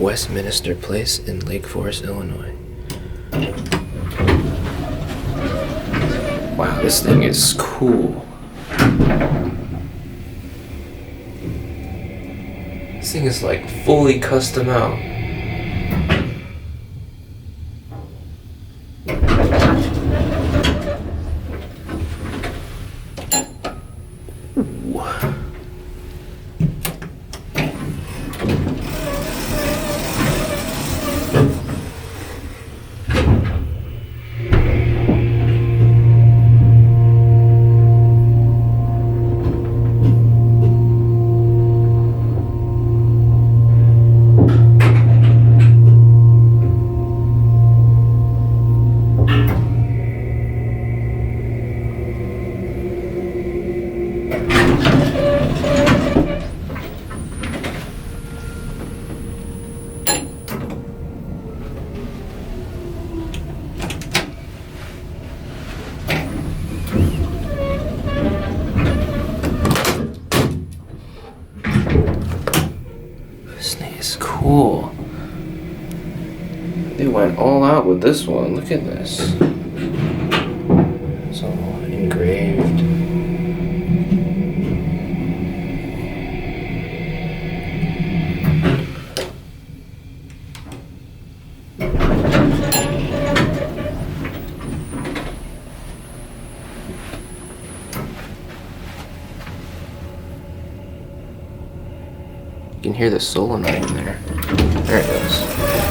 Westminster Place in Lake Forest, Illinois. Wow, this thing is cool. This thing is like fully custom out. This thing is cool. They went all out with this one. Look at this. It's all engraved. You can hear the solenoid in there. There it goes.